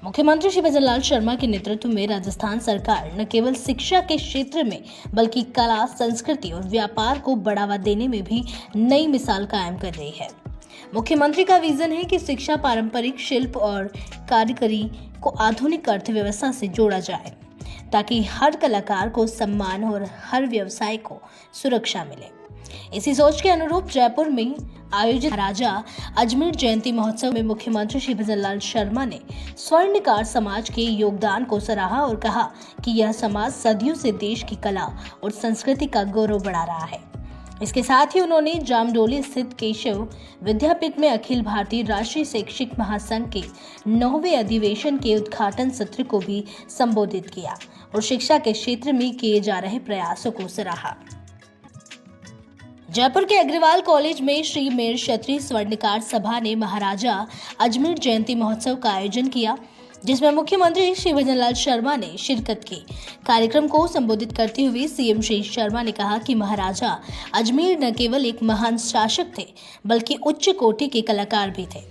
मुख्यमंत्री श्री भजनलाल शर्मा के नेतृत्व में राजस्थान सरकार न केवल शिक्षा के क्षेत्र में बल्कि कला, संस्कृति और व्यापार को बढ़ावा देने में भी नई मिसाल कायम कर रही है। मुख्यमंत्री का विजन है कि शिक्षा पारंपरिक शिल्प और कारीगरी को आधुनिक अर्थव्यवस्था से जोड़ा जाए ताकि हर कलाकार को सम्मान और हर व्यवसाय को सुरक्षा मिले। इसी सोच के अनुरूप जयपुर में आयोजित महाराजा अजमेर जयंती महोत्सव में मुख्यमंत्री श्री भजनलाल शर्मा ने स्वर्णकार समाज के योगदान को सराहा और कहा कि यह समाज सदियों से देश की कला और संस्कृति का गौरव बढ़ा रहा है। इसके साथ ही उन्होंने जामडोली स्थित केशव विद्यापीठ में अखिल भारतीय राष्ट्रीय शैक्षिक महासंघ के 9वें अधिवेशन के उद्घाटन सत्र को भी संबोधित किया और शिक्षा के क्षेत्र में किए जा रहे प्रयासों को सराहा। जयपुर के अग्रवाल कॉलेज में श्री मेर क्षत्रिय स्वर्णकार सभा ने महाराजा अजमेर जयंती महोत्सव का आयोजन किया, जिसमें मुख्यमंत्री श्री भजनलाल शर्मा ने शिरकत की। कार्यक्रम को संबोधित करते हुए सीएम श्री शर्मा ने कहा कि महाराजा अजमेर न केवल एक महान शासक थे बल्कि उच्च कोटि के कलाकार भी थे।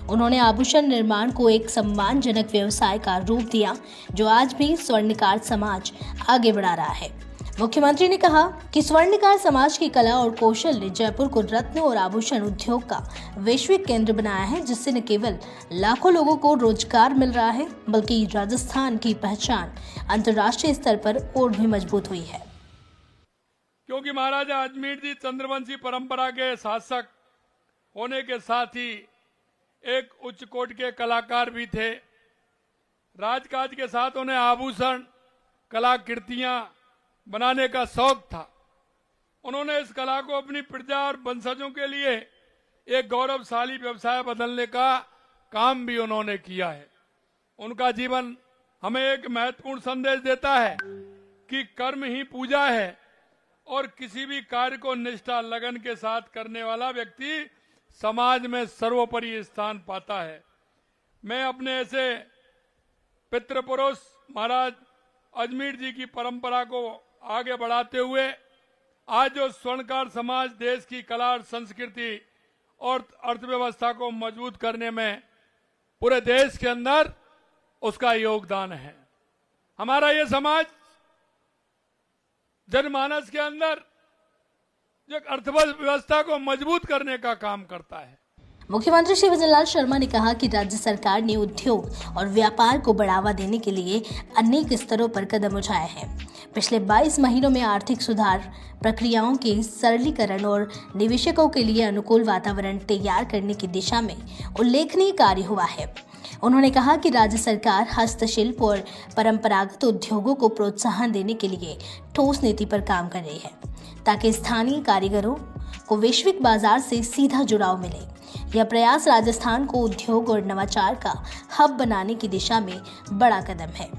उन्होंने आभूषण निर्माण को एक सम्मानजनक व्यवसाय का रूप दिया, जो आज भी स्वर्णकार समाज आगे बढ़ा रहा है। मुख्यमंत्री ने कहा कि स्वर्णकार समाज की कला और कौशल ने जयपुर को रत्न और आभूषण उद्योग का वैश्विक केंद्र बनाया है, जिससे न केवल लाखों लोगों को रोजगार मिल रहा है बल्कि राजस्थान की पहचान अंतर्राष्ट्रीय स्तर पर और भी मजबूत हुई है। क्योंकि महाराजा अजमेर जी चंद्रवंशी परंपरा के शासक होने के साथ ही एक उच्च कोटि के कलाकार भी थे। राजकाज के साथ उन्हें आभूषण कलाकृतियां बनाने का शौक था। उन्होंने इस कला को अपनी प्रजा और वंशजों के लिए एक गौरवशाली व्यवसाय बदलने का काम भी उन्होंने किया है। उनका जीवन हमें एक महत्वपूर्ण संदेश देता है कि कर्म ही पूजा है और किसी भी कार्य को निष्ठा लगन के साथ करने वाला व्यक्ति समाज में सर्वोपरि स्थान पाता है। मैं अपने ऐसे पितृपुरुष महाराज अजमेर जी की परंपरा को आगे बढ़ाते हुए आज जो स्वर्णकार समाज देश की कला और संस्कृति और अर्थव्यवस्था को मजबूत करने में पूरे देश के अंदर उसका योगदान है। हमारा ये समाज जनमानस के अंदर जो अर्थव्यवस्था को मजबूत करने का काम करता है। मुख्यमंत्री श्री भजनलाल शर्मा ने कहा कि राज्य सरकार ने उद्योग और व्यापार को बढ़ावा देने के लिए अनेक स्तरों पर कदम उठाए हैं। पिछले 22 महीनों में आर्थिक सुधार, प्रक्रियाओं के सरलीकरण और निवेशकों के लिए अनुकूल वातावरण तैयार करने की दिशा में उल्लेखनीय कार्य हुआ है। उन्होंने कहा कि राज्य सरकार हस्तशिल्प और परंपरागत उद्योगों को प्रोत्साहन देने के लिए ठोस नीति पर काम कर रही है, ताकि स्थानीय कारीगरों को वैश्विक बाजार से सीधा जुड़ाव मिले। यह प्रयास राजस्थान को उद्योग और नवाचार का हब बनाने की दिशा में बड़ा कदम है।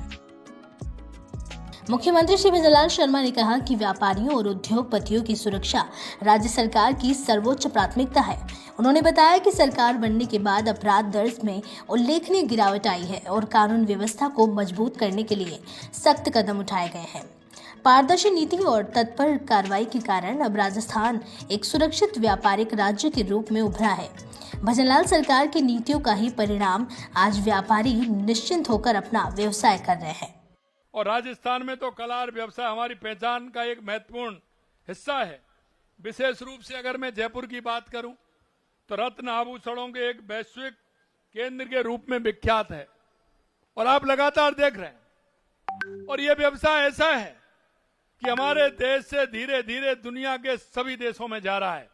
मुख्यमंत्री श्री भजनलाल शर्मा ने कहा कि व्यापारियों और उद्योगपतियों की सुरक्षा राज्य सरकार की सर्वोच्च प्राथमिकता है। उन्होंने बताया कि सरकार बनने के बाद अपराध दर में उल्लेखनीय गिरावट आई है और कानून व्यवस्था को मजबूत करने के लिए सख्त कदम उठाए गए हैं। पारदर्शी नीति और तत्पर कार्रवाई के कारण अब राजस्थान एक सुरक्षित व्यापारिक राज्य के रूप में उभरा है। भजनलाल सरकार की नीतियों का ही परिणाम आज व्यापारी निश्चिंत होकर अपना व्यवसाय कर रहे हैं। और राजस्थान में तो कला और व्यवसाय हमारी पहचान का एक महत्वपूर्ण हिस्सा है। विशेष रूप से अगर मैं जयपुर की बात करूं तो रत्न आभूषणों के एक वैश्विक केंद्र के रूप में विख्यात है और आप लगातार देख रहे हैं। और ये व्यवसाय ऐसा है कि हमारे देश से धीरे धीरे दुनिया के सभी देशों में जा रहा है।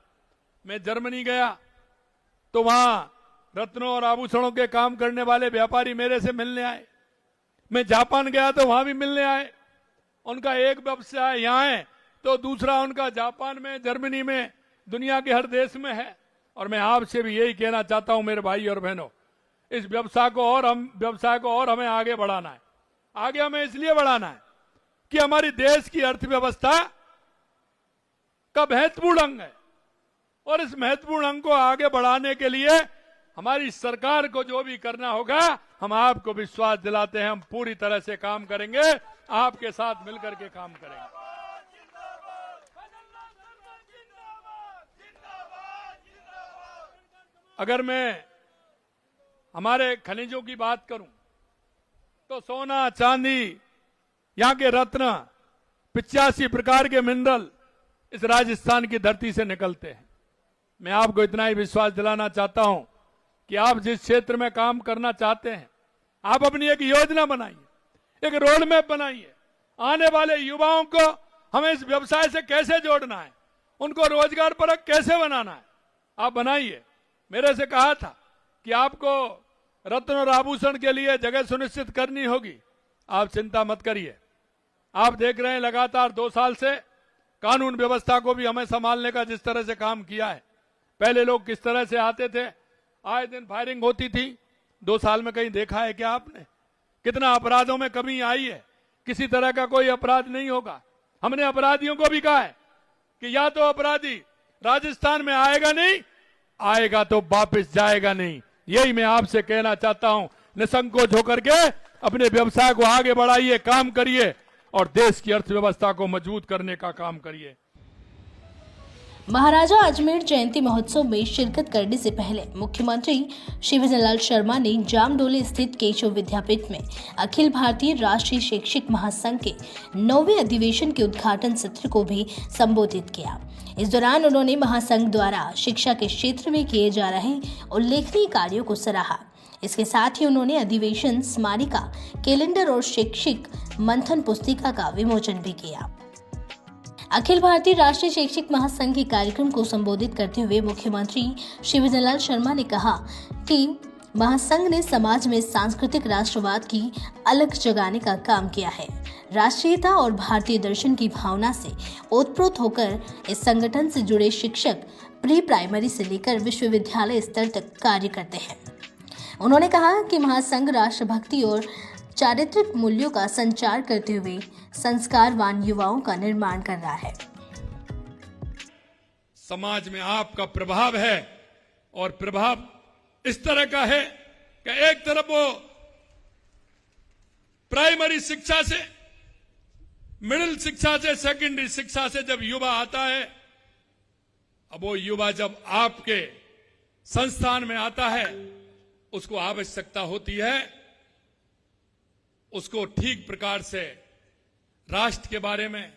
मैं जर्मनी गया तो वहां रत्नों और आभूषणों के काम करने वाले व्यापारी मेरे से मिलने आए। मैं जापान गया तो वहां भी मिलने आए। उनका एक व्यवसाय यहाँ है तो दूसरा उनका जापान में, जर्मनी में, दुनिया के हर देश में है। और मैं आपसे भी यही कहना चाहता हूं मेरे भाई और बहनों, इस व्यवसाय को और हमें आगे बढ़ाना है। आगे हमें इसलिए बढ़ाना है कि हमारी देश की अर्थव्यवस्था का महत्वपूर्ण अंग है और इस महत्वपूर्ण अंग को आगे बढ़ाने के लिए हमारी सरकार को जो भी करना होगा, हम आपको विश्वास दिलाते हैं हम पूरी तरह से काम करेंगे, आपके साथ मिलकर के काम करेंगे। अगर मैं हमारे खनिजों की बात करूं तो सोना चांदी, यहाँ के रत्न, 85 प्रकार के मिनरल इस राजस्थान की धरती से निकलते हैं। मैं आपको इतना ही विश्वास दिलाना चाहता हूं कि आप जिस क्षेत्र में काम करना चाहते हैं, आप अपनी एक योजना बनाइए, एक रोड मैप बनाइए। आने वाले युवाओं को हमें इस व्यवसाय से कैसे जोड़ना है, उनको रोजगार परक कैसे बनाना है, आप बनाइए। मेरे से कहा था कि आपको रत्न और आभूषण के लिए जगह सुनिश्चित करनी होगी। आप चिंता मत करिए। आप देख रहे हैं लगातार 2 साल से कानून व्यवस्था को भी हमें संभालने का जिस तरह से काम किया है। पहले लोग किस तरह से आते थे, आए दिन फायरिंग होती थी। 2 साल में कहीं देखा है क्या आपने? कितना अपराधों में कमी आई है। किसी तरह का कोई अपराध नहीं होगा। हमने अपराधियों को भी कहा है कि या तो अपराधी राजस्थान में आएगा नहीं, आएगा तो वापस जाएगा नहीं। यही मैं आपसे कहना चाहता हूं। निसंकोच होकर के अपने व्यवसाय को आगे बढ़ाइए, काम करिए और देश की अर्थव्यवस्था को मजबूत करने का काम करिए। महाराजा अजमेर जयंती महोत्सव में शिरकत करने से पहले मुख्यमंत्री श्री विजय लाल शर्मा ने जामडोली स्थित केशव विद्यापीठ में अखिल भारतीय राष्ट्रीय शैक्षिक महासंघ के 9वें अधिवेशन के उद्घाटन सत्र को भी संबोधित किया। इस दौरान उन्होंने महासंघ द्वारा शिक्षा के क्षेत्र में किए जा रहे उल्लेखनीय कार्यों को सराहा। इसके साथ ही उन्होंने अधिवेशन स्मारिका, कैलेंडर और शैक्षिक मंथन पुस्तिका का विमोचन भी किया। अखिल भारतीय राष्ट्रीय शैक्षिक महासंघ के कार्यक्रम को संबोधित करते हुए मुख्यमंत्री श्री विजय लाल शर्मा ने कहा कि महासंघ ने समाज में सांस्कृतिक राष्ट्रवाद की अलख जगाने का काम किया है। राष्ट्रीयता और भारतीय दर्शन की भावना से ओतप्रोत होकर इस संगठन से जुड़े शिक्षक प्री प्राइमरी से लेकर विश्वविद्यालय स्तर तक कार्य करते हैं। उन्होंने कहा कि महासंघ राष्ट्रभक्ति और चारित्रिक मूल्यों का संचार करते हुए संस्कारवान युवाओं का निर्माण कर रहा है। समाज में आपका प्रभाव है और प्रभाव इस तरह का है कि एक तरफ वो प्राइमरी शिक्षा से, मिडिल शिक्षा से, सेकेंडरी शिक्षा से जब युवा आता है, अब वो युवा जब आपके संस्थान में आता है, उसको आवश्यकता होती है उसको ठीक प्रकार से राष्ट्र के बारे में,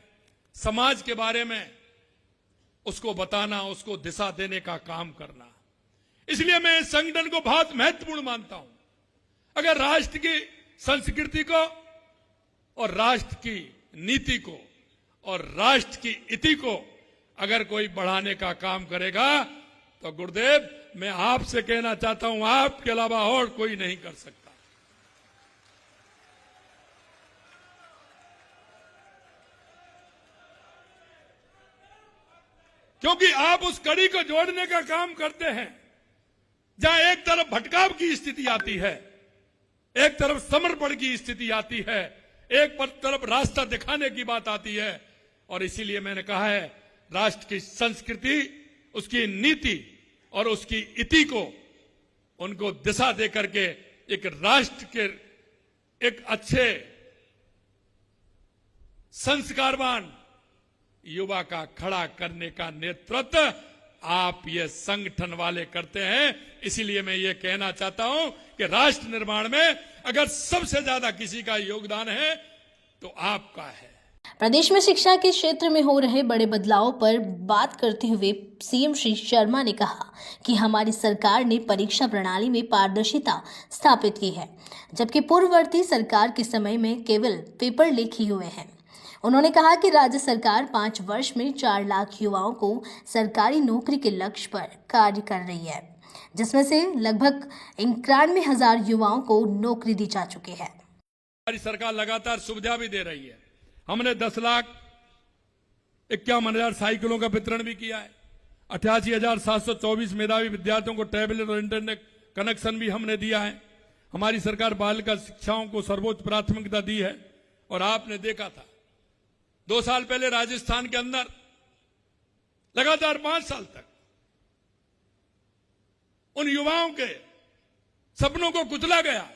समाज के बारे में उसको बताना, उसको दिशा देने का काम करना। इसलिए मैं इस संगठन को बहुत महत्वपूर्ण मानता हूं। अगर राष्ट्र की संस्कृति को और राष्ट्र की नीति को और राष्ट्र की इति को अगर कोई बढ़ाने का काम करेगा तो गुरुदेव, मैं आपसे कहना चाहता हूं, आपके अलावा और कोई नहीं कर सकता। क्योंकि आप उस कड़ी को जोड़ने का काम करते हैं जहां एक तरफ भटकाव की स्थिति आती है, एक तरफ समर्पण की स्थिति आती है, एक तरफ रास्ता दिखाने की बात आती है। और इसीलिए मैंने कहा है, राष्ट्र की संस्कृति, उसकी नीति और उसकी इति को, उनको दिशा देकर के एक राष्ट्र के एक अच्छे संस्कारवान युवा का खड़ा करने का नेतृत्व आप ये संगठन वाले करते हैं। इसीलिए मैं ये कहना चाहता हूं कि राष्ट्र निर्माण में अगर सबसे ज्यादा किसी का योगदान है तो आपका है। प्रदेश में शिक्षा के क्षेत्र में हो रहे बड़े बदलाव पर बात करते हुए सीएम श्री शर्मा ने कहा कि हमारी सरकार ने परीक्षा प्रणाली में पारदर्शिता स्थापित की है, जबकि पूर्ववर्ती सरकार के समय में केवल पेपर लीक ही हुए हैं। उन्होंने कहा कि राज्य सरकार 5 वर्ष में 4 लाख युवाओं को सरकारी नौकरी के लक्ष्य पर कार्य कर रही है, जिसमें से लगभग 91,000 युवाओं को नौकरी दी जा चुकी है। हमारी सरकार लगातार सुविधा भी दे रही है। हमने 10,51,000 साइकिलों का वितरण भी किया है। 88,724 मेधावी विद्यार्थियों को टैबलेट और इंटरनेट कनेक्शन भी हमने दिया है। हमारी सरकार बालिका शिक्षाओं को सर्वोच्च प्राथमिकता दी है। और आपने देखा था 2 साल पहले राजस्थान के अंदर लगातार 5 साल तक उन युवाओं के सपनों को कुचला गया।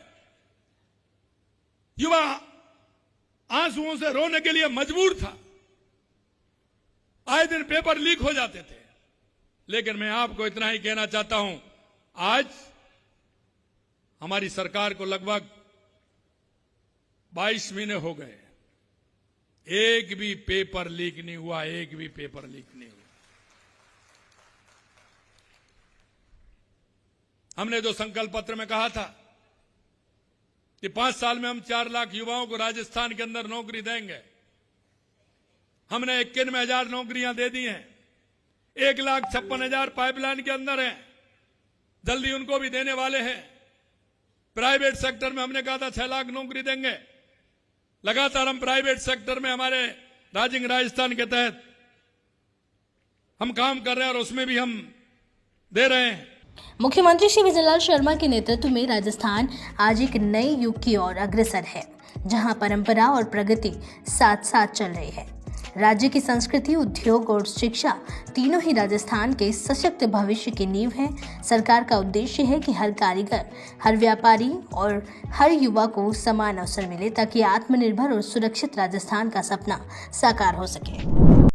युवा आंसुओं से रोने के लिए मजबूर था। आए दिन पेपर लीक हो जाते थे। लेकिन मैं आपको इतना ही कहना चाहता हूं, आज हमारी सरकार को लगभग 22 महीने हो गए, एक भी पेपर लीक नहीं हुआ, एक भी पेपर लीक नहीं हुआ। हमने जो संकल्प पत्र में कहा था कि 5 साल में हम 4 लाख युवाओं को राजस्थान के अंदर नौकरी देंगे, हमने 91,000 नौकरियां दे दी हैं। 1,56,000 पाइपलाइन के अंदर हैं, जल्दी उनको भी देने वाले हैं। प्राइवेट सेक्टर में हमने कहा था 6 लाख नौकरी देंगे। लगातार हम प्राइवेट सेक्टर में हमारे राजिंग राजस्थान के तहत हम काम कर रहे हैं और उसमें भी हम दे रहे हैं। मुख्यमंत्री श्री विजयलाल शर्मा के नेतृत्व में राजस्थान आज एक नए युग की ओर अग्रसर है, जहां परंपरा और प्रगति साथ साथ चल रही है। राज्य की संस्कृति, उद्योग और शिक्षा तीनों ही राजस्थान के सशक्त भविष्य की नींव है। सरकार का उद्देश्य है कि हर कारीगर, हर व्यापारी और हर युवा को समान अवसर मिले, ताकि आत्मनिर्भर और सुरक्षित राजस्थान का सपना साकार हो सके।